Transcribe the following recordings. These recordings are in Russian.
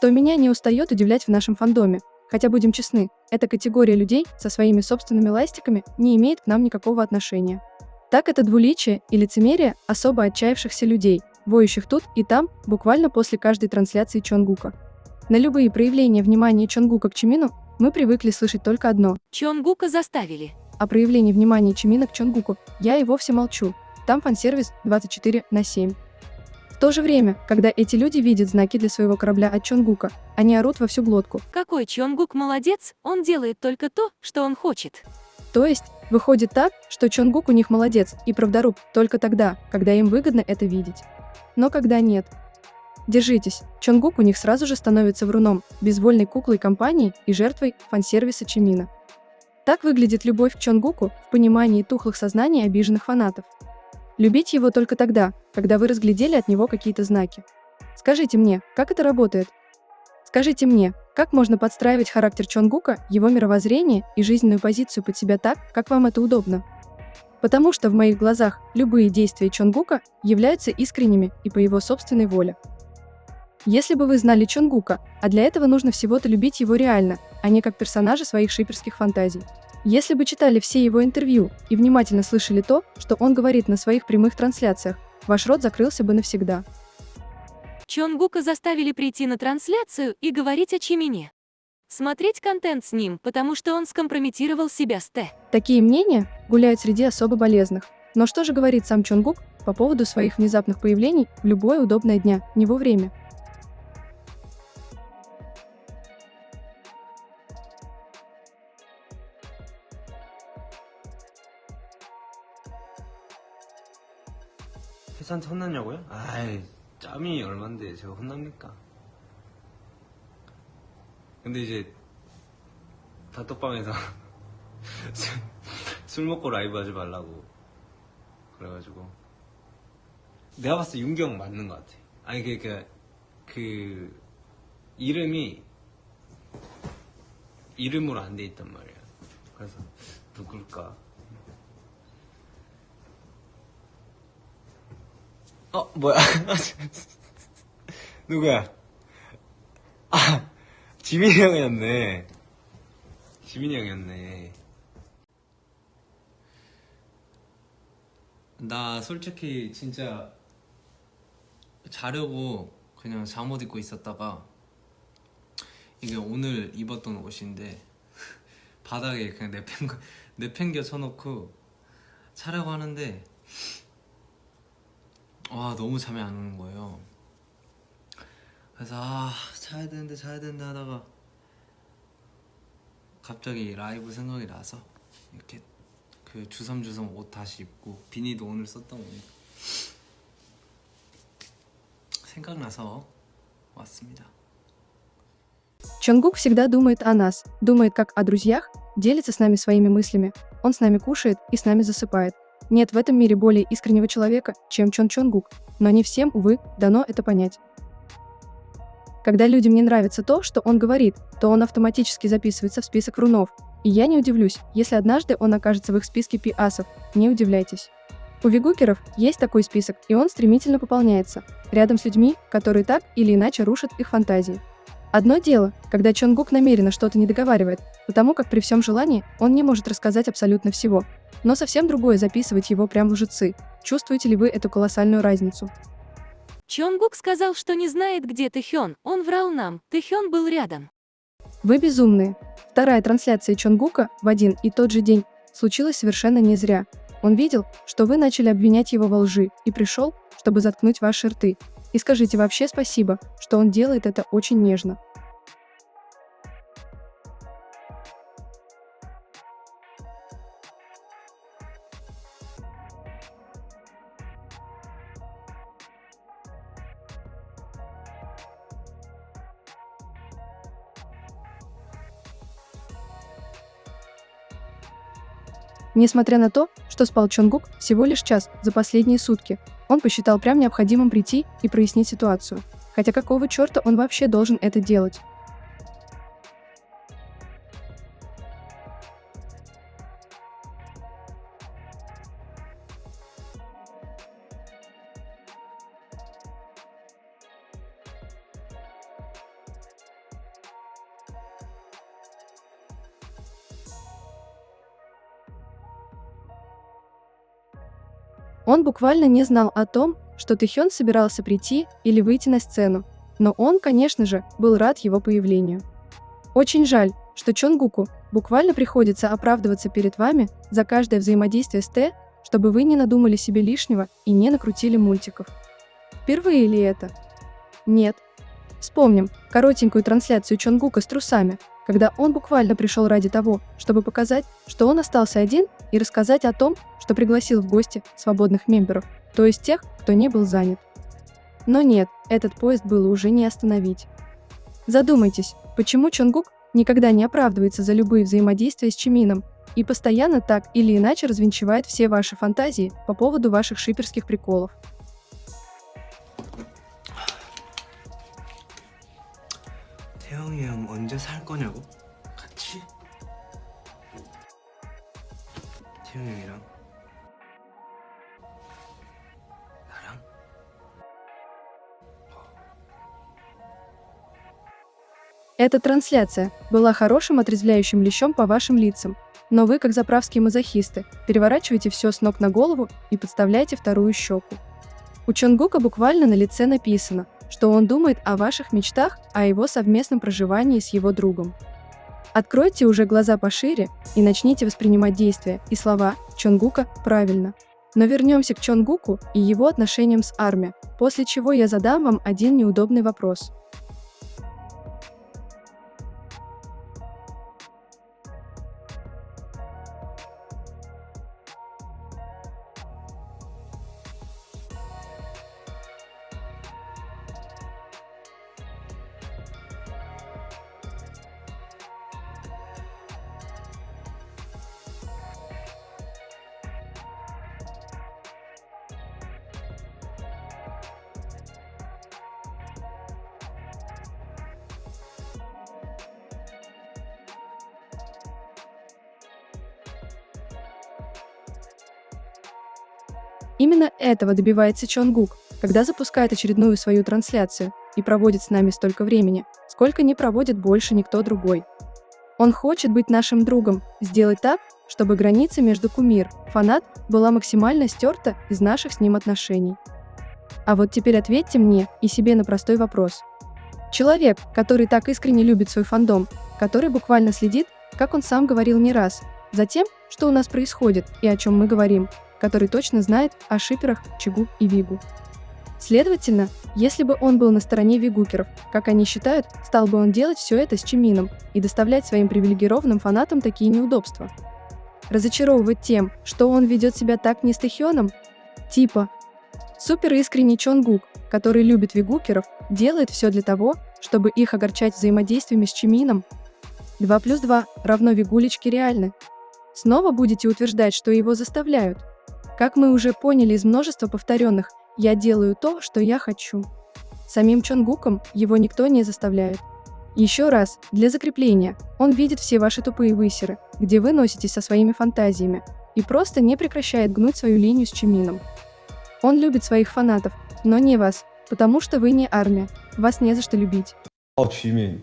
что меня не устает удивлять в нашем фандоме. Хотя, будем честны, эта категория людей со своими собственными ластиками не имеет к нам никакого отношения. Так это двуличие и лицемерие особо отчаявшихся людей, воющих тут и там, буквально после каждой трансляции Чонгука. На любые проявления внимания Чонгука к Чимину мы привыкли слышать только одно. Чонгука заставили. О проявлении внимания Чимина к Чонгуку я и вовсе молчу. Там фан-сервис 24/7. В то же время, когда эти люди видят знаки для своего корабля от Чонгука, они орут во всю глотку. Какой Чонгук молодец, он делает только то, что он хочет. То есть, выходит так, что Чонгук у них молодец и правдоруб только тогда, когда им выгодно это видеть. Но когда нет. Держитесь, Чонгук у них сразу же становится вруном, безвольной куклой компании и жертвой фан-сервиса Чимина. Так выглядит любовь к Чонгуку в понимании тухлых сознаний обиженных фанатов. Любить его только тогда, когда вы разглядели от него какие-то знаки. Скажите мне, как это работает? Скажите мне, как можно подстраивать характер Чонгука, его мировоззрение и жизненную позицию под себя так, как вам это удобно? Потому что в моих глазах любые действия Чонгука являются искренними и по его собственной воле. Если бы вы знали Чонгука, а для этого нужно всего-то любить его реально, а не как персонажа своих шиперских фантазий. Если бы читали все его интервью и внимательно слышали то, что он говорит на своих прямых трансляциях, ваш рот закрылся бы навсегда. Чонгука заставили прийти на трансляцию и говорить о Чимине. Смотреть контент с ним, потому что он скомпрометировал себя с Т. Такие мнения гуляют среди особо болезных. Но что же говорит сам Чонгук по поводу своих внезапных появлений в любое удобное дня, не вовремя? 회사한테 혼났냐고요? 아이, 짬이 얼만데 제가 혼납니까? 근데 이제 단톡방에서 술 먹고 라이브 하지 말라고 그래가지고 내가 봤을 때 윤경 맞는 것 같아. 아니 그 이름이 이름으로 안 돼 있단 말이야. 그래서 누굴까? 뭐야? 누구야? 아, 지민이 형이었네. 지민이 형이었네. 나 솔직히 진짜 자려고 그냥 잠옷 입고 있었다가 이게 오늘 입었던 옷인데 바닥에 그냥 내팽겨 쳐놓고 자려고 하는데 와 너무 잠이 안 오는 거예요. 그래서 자야 되는데 하다가 갑자기 라이브 생각이 나서 이렇게 그 주섬주섬 옷 다시 입고 비니도 오늘 썼던 거니까 생각나서 왔습니다. Чонгук всегда думает о нас, думает как о друзьях, делится с нами своими мыслями. Он с нами кушает и с нами засыпает. Нет в этом мире более искреннего человека, чем Чонгук, но не всем, увы, дано это понять. Когда людям не нравится то, что он говорит, то он автоматически записывается в список врунов. И я не удивлюсь, если однажды он окажется в их списке пи-асов, не удивляйтесь. У вигукеров есть такой список, и он стремительно пополняется, рядом с людьми, которые так или иначе рушат их фантазии. Одно дело, когда Чонгук намеренно что-то не договаривает, потому как при всем желании он не может рассказать абсолютно всего. Но совсем другое записывать его прямо в лжецы. Чувствуете ли вы эту колоссальную разницу? Чонгук сказал, что не знает, где Тэхён. Он врал нам, Тэхён был рядом. Вы безумные. Вторая трансляция Чонгука в один и тот же день случилась совершенно не зря. Он видел, что вы начали обвинять его во лжи, и пришел, чтобы заткнуть ваши рты. И скажите вообще спасибо, что он делает это очень нежно. Несмотря на то, что спал Чонгук всего лишь час за последние сутки, он посчитал прям необходимым прийти и прояснить ситуацию. Хотя какого черта он вообще должен это делать? Он буквально не знал о том, что Тэхён собирался прийти или выйти на сцену, но он, конечно же, был рад его появлению. Очень жаль, что Чонгуку буквально приходится оправдываться перед вами за каждое взаимодействие с Тэ, чтобы вы не надумали себе лишнего и не накрутили мультиков. Впервые ли это? Нет. Вспомним коротенькую трансляцию Чонгука с трусами, когда он буквально пришел ради того, чтобы показать, что он остался один, и рассказать о том, что пригласил в гости свободных мемберов, то есть тех, кто не был занят. Но нет, этот поезд было уже не остановить. Задумайтесь, почему Чонгук никогда не оправдывается за любые взаимодействия с Чимином и постоянно так или иначе развенчивает все ваши фантазии по поводу ваших шиперских приколов. 태영이 형 언제 살 거냐고? 같이? 태영이 형이랑 나랑? Эта трансляция была хорошим отрезвляющим лещом по вашим лицам, но вы, как заправские мазохисты, переворачиваете все с ног на голову и подставляете вторую щеку. У Чонгука буквально на лице написано, что он думает о ваших мечтах, о его совместном проживании с его другом. Откройте уже глаза пошире и начните воспринимать действия и слова Чонгука правильно. Но вернемся к Чонгуку и его отношениям с Арми, после чего я задам вам один неудобный вопрос. Именно этого добивается Чонгук, когда запускает очередную свою трансляцию и проводит с нами столько времени, сколько не проводит больше никто другой. Он хочет быть нашим другом, сделать так, чтобы граница между кумир, фанат была максимально стерта из наших с ним отношений. А вот теперь ответьте мне и себе на простой вопрос. Человек, который так искренне любит свой фандом, который буквально следит, как он сам говорил не раз, за тем, что у нас происходит и о чем мы говорим, который точно знает о шиперах Чигу и Вигу. Следовательно, если бы он был на стороне вигукеров, как они считают, стал бы он делать все это с Чимином и доставлять своим привилегированным фанатам такие неудобства. Разочаровывать тем, что он ведет себя так не с Тэхёном? Типа. Супер искренний Чонгук, который любит вигукеров, делает все для того, чтобы их огорчать взаимодействиями с Чимином. 2 + 2 равно вигулечки реальны. Снова будете утверждать, что его заставляют. Как мы уже поняли из множества повторенных «я делаю то, что я хочу». Самим Чонгуком его никто не заставляет. Еще раз, для закрепления, он видит все ваши тупые высеры, где вы носитесь со своими фантазиями, и просто не прекращает гнуть свою линию с Чимином. Он любит своих фанатов, но не вас, потому что вы не армия, вас не за что любить. 지민.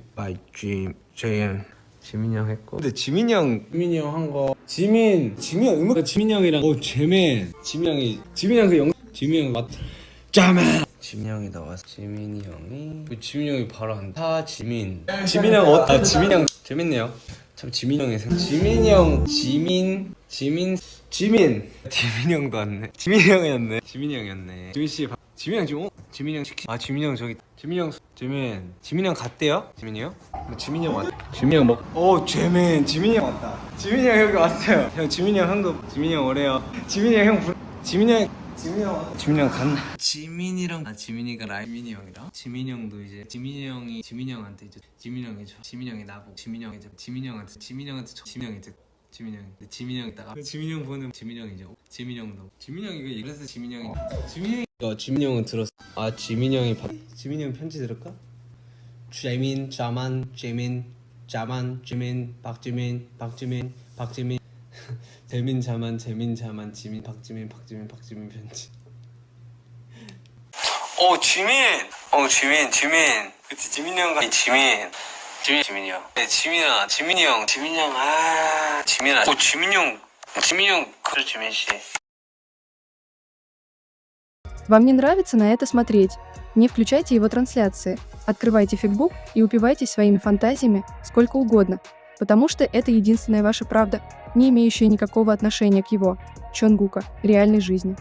지민이 형 했고. 근데 지민이 형 한 거 지민 형 음악 지민 형이랑 재맨 지민 형 그 지민 형 맞 짜맨 지민이 형이 나와서 지민이 형이 지민 형이 바로 한다 지민 지민 형 지민 형 재밌네요. 참 지민 형의 지민이 형 지민 형도 왔네. 지민이 형이었네. 지민 씨 지민 형 지금 지민 형 시키. 지민 형 저기 지민 형 갔대요? 지민이 형? 지민이 형 왔다. 지민 형 막 지민이 형 왔다. 지민이 형 여기 왔어요. 형 지민이 형도 지민이 형 오래요. 지민이 형 갔나? 지민이랑 지민이가 지민이 형이랑 지민이 형도 이제 지민이 형한테 이제 지민이 형이 나보고 지민이 형한테 지민이 형이 딱 지민이 형 보는 지민이 형이 이제 지민이 형이 그래서 지민이 형은 들었어. 지민 형이 지민 형 편지 들을까? 재민 자만 재민 박지민 재민 자만 지민 박지민 편지. 지민. 그치 지민이 형과 지민이 형. 네 지민이 형. 지민이 형. 지민이 형. 그래 지민 씨. Вам не нравится на это смотреть? Не включайте его трансляции, открывайте фигбук и упивайтесь своими фантазиями сколько угодно, потому что это единственная ваша правда, не имеющая никакого отношения к его, Чонгука, реальной жизни.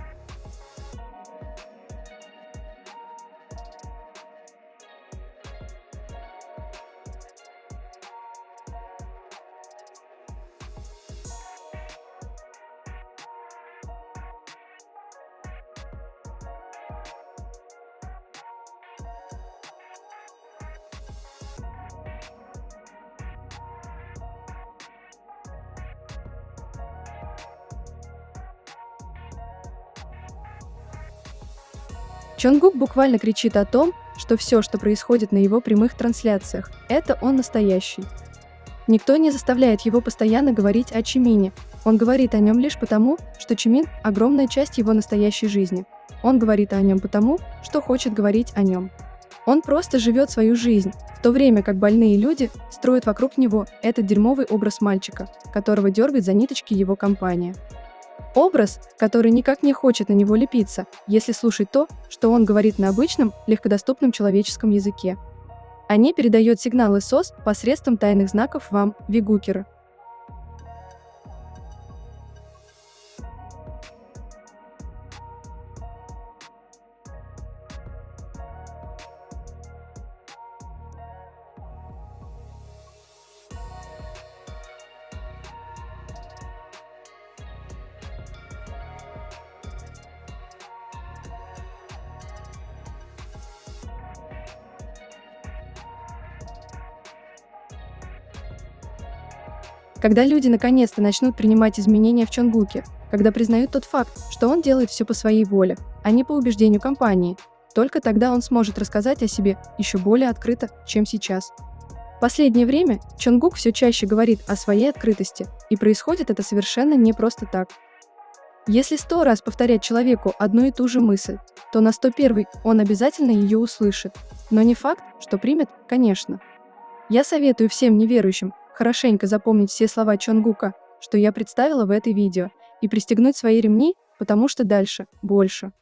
Чонгук буквально кричит о том, что все, что происходит на его прямых трансляциях, это он настоящий. Никто не заставляет его постоянно говорить о Чимине. Он говорит о нем лишь потому, что Чимин – огромная часть его настоящей жизни. Он говорит о нем потому, что хочет говорить о нем. Он просто живет свою жизнь, в то время как больные люди строят вокруг него этот дерьмовый образ мальчика, которого дергает за ниточки его компания. Образ, который никак не хочет на него лепиться, если слушать то, что он говорит на обычном, легкодоступном человеческом языке. Они передают сигналы СОС посредством тайных знаков вам, вигукеры. Когда люди наконец-то начнут принимать изменения в Чонгуке, когда признают тот факт, что он делает все по своей воле, а не по убеждению компании, только тогда он сможет рассказать о себе еще более открыто, чем сейчас. В последнее время Чонгук все чаще говорит о своей открытости, и происходит это совершенно не просто так. Если 100 раз повторять человеку одну и ту же мысль, то на 101-й он обязательно ее услышит, но не факт, что примет, конечно. Я советую всем неверующим хорошенько запомнить все слова Чонгука, что я представила в этой видео, и пристегнуть свои ремни, потому что дальше больше.